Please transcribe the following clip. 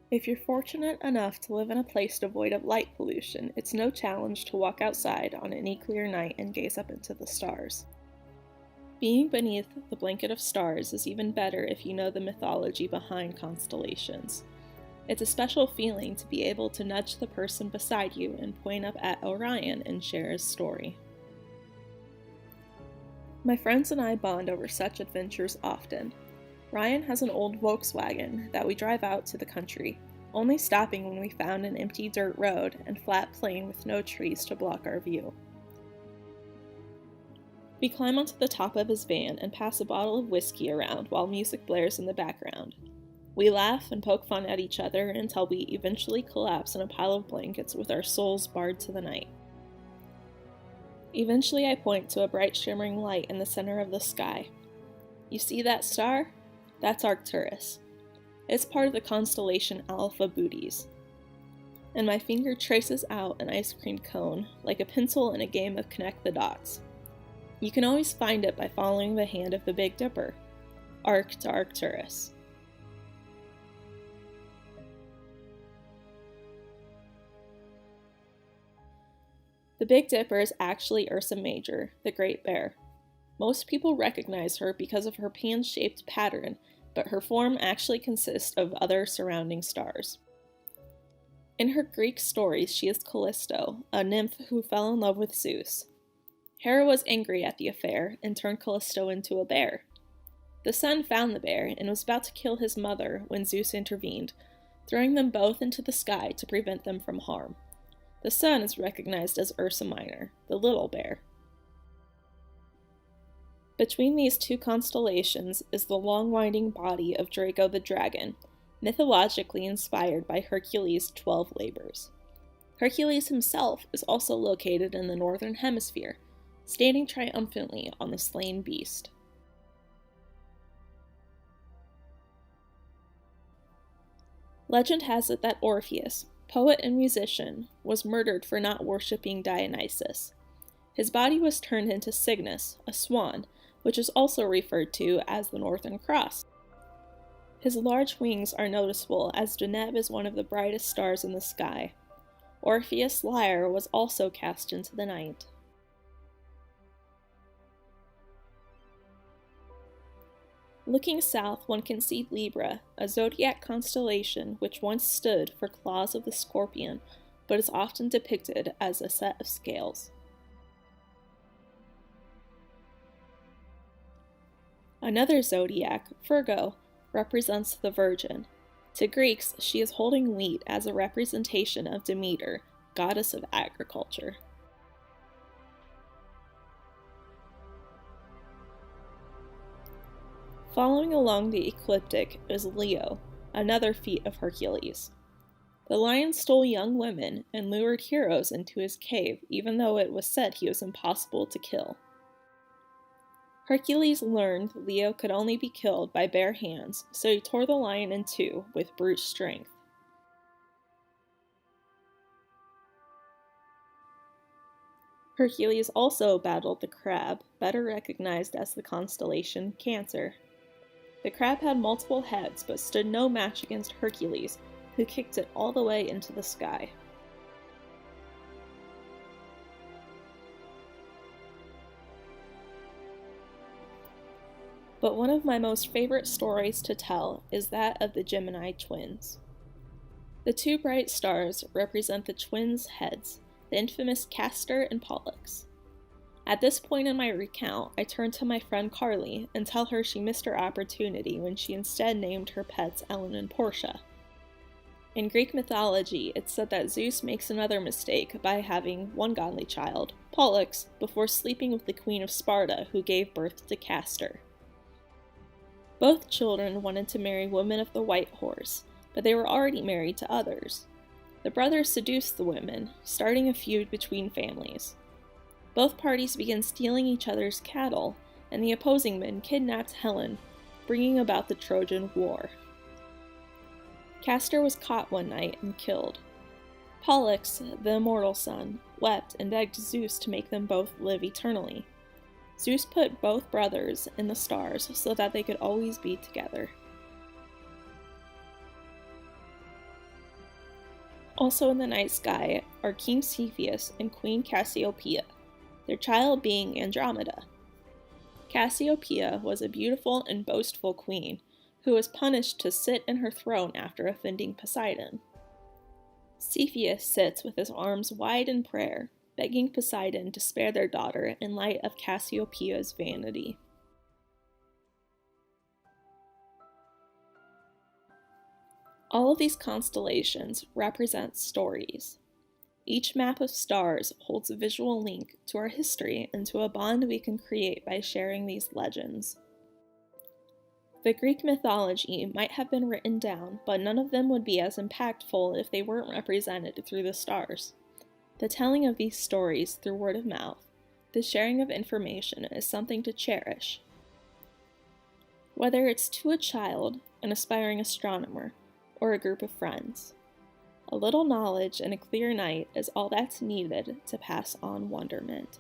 If you're fortunate enough to live in a place devoid of light pollution, it's no challenge to walk outside on any clear night and gaze up into the stars. Being beneath the blanket of stars is even better if you know the mythology behind constellations. It's a special feeling to be able to nudge the person beside you and point up at Orion and share his story. My friends and I bond over such adventures often. Ryan has an old Volkswagen that we drive out to the country, only stopping when we found an empty dirt road and flat plain with no trees to block our view. We climb onto the top of his van and pass a bottle of whiskey around while music blares in the background. We laugh and poke fun at each other until we eventually collapse in a pile of blankets with our souls bared to the night. Eventually I point to a bright shimmering light in the center of the sky. You see that star? That's Arcturus. It's part of the constellation Alpha Bootes. And my finger traces out an ice cream cone, like a pencil in a game of connect the dots. You can always find it by following the hand of the Big Dipper. Arc to Arcturus. The Big Dipper is actually Ursa Major, the Great Bear. Most people recognize her because of her pan-shaped pattern, but her form actually consists of other surrounding stars. In her Greek stories, she is Callisto, a nymph who fell in love with Zeus. Hera was angry at the affair and turned Callisto into a bear. The sun found the bear and was about to kill his mother when Zeus intervened, throwing them both into the sky to prevent them from harm. The sun is recognized as Ursa Minor, the little bear. Between these two constellations is the long winding body of Draco the dragon, mythologically inspired by Hercules' 12 labors. Hercules himself is also located in the northern hemisphere, standing triumphantly on the slain beast. Legend has it that Orpheus, poet and musician, was murdered for not worshipping Dionysus. His body was turned into Cygnus, a swan, which is also referred to as the Northern Cross. His large wings are noticeable as Deneb is one of the brightest stars in the sky. Orpheus' lyre was also cast into the night. Looking south, one can see Libra, a zodiac constellation which once stood for claws of the scorpion, but is often depicted as a set of scales. Another zodiac, Virgo, represents the Virgin. To Greeks, she is holding wheat as a representation of Demeter, goddess of agriculture. Following along the ecliptic is Leo, another feat of Hercules. The lion stole young women and lured heroes into his cave, even though it was said he was impossible to kill. Hercules learned Leo could only be killed by bare hands, so he tore the lion in two with brute strength. Hercules also battled the crab, better recognized as the constellation Cancer. The crab had multiple heads, but stood no match against Hercules, who kicked it all the way into the sky. But one of my most favorite stories to tell is that of the Gemini twins. The two bright stars represent the twins' heads, the infamous Castor and Pollux. At this point in my recount, I turn to my friend Carly and tell her she missed her opportunity when she instead named her pets Ellen and Portia. In Greek mythology, it's said that Zeus makes another mistake by having one godly child, Pollux, before sleeping with the Queen of Sparta, who gave birth to Castor. Both children wanted to marry women of the white horse, but they were already married to others. The brothers seduced the women, starting a feud between families. Both parties began stealing each other's cattle, and the opposing men kidnapped Helen, bringing about the Trojan War. Castor was caught one night and killed. Pollux, the immortal son, wept and begged Zeus to make them both live eternally. Zeus put both brothers in the stars so that they could always be together. Also in the night sky are King Cepheus and Queen Cassiopeia, their child being Andromeda. Cassiopeia was a beautiful and boastful queen who was punished to sit in her throne after offending Poseidon. Cepheus sits with his arms wide in prayer, begging Poseidon to spare their daughter in light of Cassiopeia's vanity. All of these constellations represent stories. Each map of stars holds a visual link to our history and to a bond we can create by sharing these legends. The Greek mythology might have been written down, but none of them would be as impactful if they weren't represented through the stars. The telling of these stories through word of mouth, the sharing of information is something to cherish. Whether it's to a child, an aspiring astronomer, or a group of friends, a little knowledge and a clear night is all that's needed to pass on wonderment.